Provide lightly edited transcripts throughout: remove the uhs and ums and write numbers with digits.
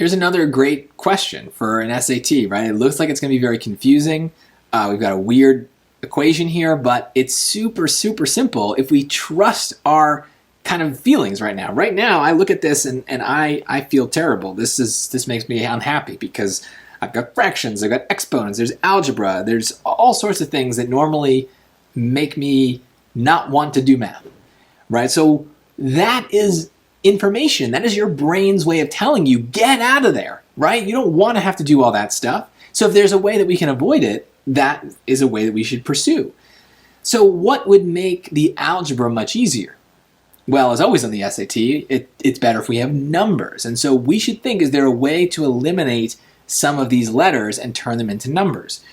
Here's another great question for an SAT, right? It looks like it's going to be very confusing. We've got a weird equation here, but it's super, super simple if we trust our kind of feelings right now. Right now, I look at this and I feel terrible. This makes me unhappy because I've got fractions, I've got exponents, there's algebra, there's all sorts of things that normally make me not want to do math, right? So that is information. That is your brain's way of telling you, get out of there, right? You don't want to have to do all that stuff. So if there's a way that we can avoid it, that is a way that we should pursue. So what would make the algebra much easier? Well, as always on the SAT, it's better if we have numbers. And so we should think, is there a way to eliminate some of these letters and turn them into numbers?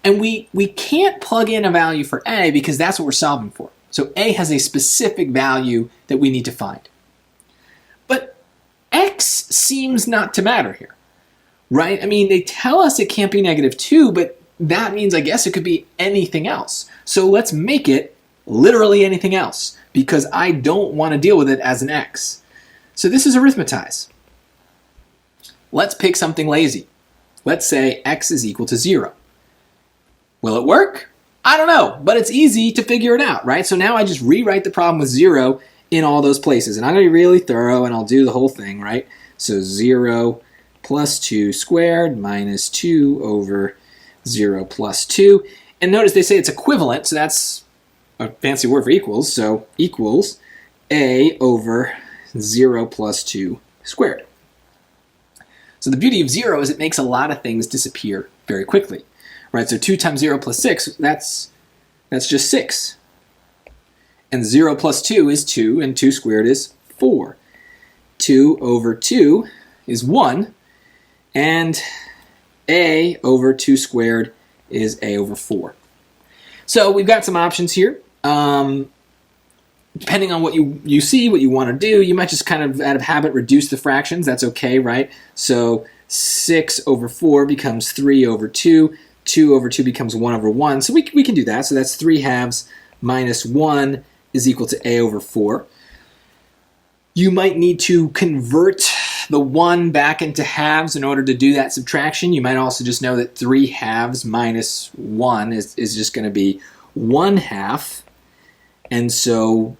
And we can't plug in a value for A because that's what we're solving for. So A has a specific value that we need to find. But X seems not to matter here, right? I mean, they tell us it can't be -2, but that means, I guess, it could be anything else. So let's make it literally anything else because I don't want to deal with it as an X. So this is arithmetize. Let's pick something lazy. Let's say X is equal to 0. Will it work? I don't know, but it's easy to figure it out, right? So now I just rewrite the problem with 0 in all those places. And I'm going to be really thorough and I'll do the whole thing, right? So 0 plus 2 squared minus 2 over 0 plus 2. And notice they say it's equivalent, so that's a fancy word for equals. So equals A over 0 plus 2 squared. So the beauty of 0 is it makes a lot of things disappear very quickly, right? So 2 times 0 plus 6, that's just 6. And 0 plus 2 is 2, and 2 squared is 4. 2 over 2 is 1, and A over 2 squared is A over 4. So we've got some options here. Depending on what you see, what you want to do, you might just kind of, out of habit, reduce the fractions. That's okay, right? So 6 over 4 becomes 3 over 2. 2 over 2 becomes 1 over 1. So we can do that. So that's 3 halves minus 1 is equal to A over 4. You might need to convert the 1 back into halves in order to do that subtraction. You might also just know that 3 halves minus 1 is just going to be 1 half. And so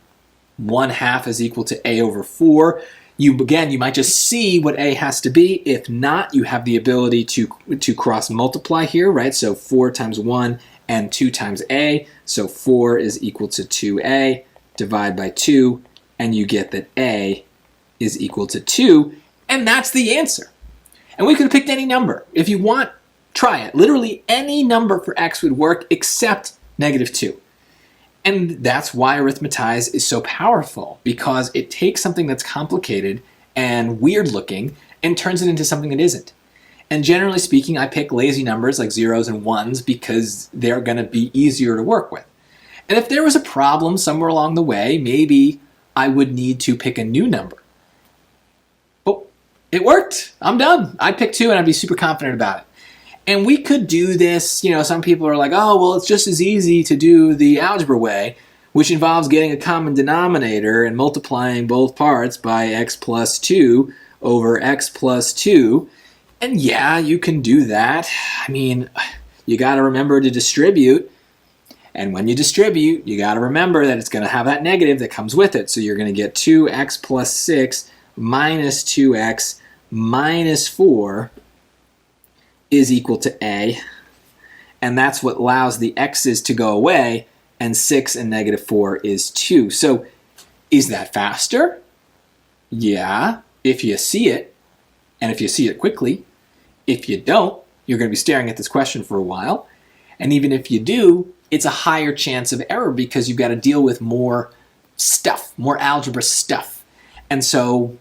1 half is equal to A over 4. You might just see what A has to be. If not, you have the ability to cross multiply here, right? So 4 times 1 and 2 times A. So 4 is equal to 2A. Divide by 2, and you get that A is equal to 2. And that's the answer. And we could have picked any number. If you want, try it. Literally any number for X would work except -2. And that's why arithmetize is so powerful, because it takes something that's complicated and weird looking and turns it into something that isn't. And generally speaking, I pick lazy numbers like 0s and 1s because they're going to be easier to work with. And if there was a problem somewhere along the way, maybe I would need to pick a new number. But it worked. I'm done. I'd pick 2 and I'd be super confident about it. And we could do this, some people are like, oh, well, it's just as easy to do the algebra way, which involves getting a common denominator and multiplying both parts by x plus 2 over x plus 2. And yeah, you can do that. I mean, you got to remember to distribute. And when you distribute, you got to remember that it's going to have that negative that comes with it. So you're going to get 2x plus 6 minus 2x minus 4 is equal to A. And that's what allows the x's to go away. And 6 and -4 is 2. So is that faster? Yeah, if you see it. And if you see it quickly. If you don't, you're going to be staring at this question for a while. And even if you do, it's a higher chance of error because you've got to deal with more stuff, more algebra stuff. And so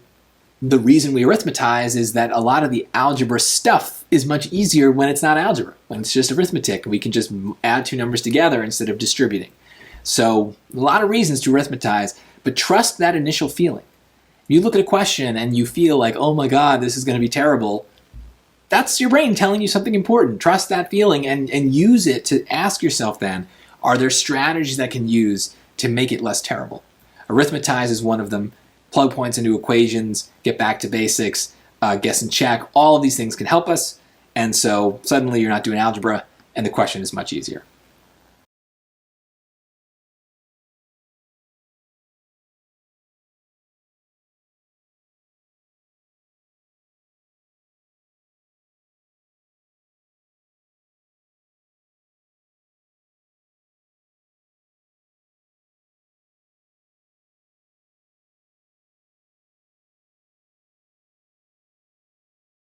the reason we arithmetize is that a lot of the algebra stuff is much easier when it's not algebra, when it's just arithmetic. We can just add 2 numbers together instead of distributing. So a lot of reasons to arithmetize, but trust that initial feeling. If you look at a question and you feel like, oh my God, this is going to be terrible, that's your brain telling you something important. Trust that feeling and use it to ask yourself then, are there strategies I can use to make it less terrible? Arithmetize is one of them. Plug points into equations, get back to basics. guess and check. All of these things can help us. And so suddenly you're not doing algebra and the question is much easier.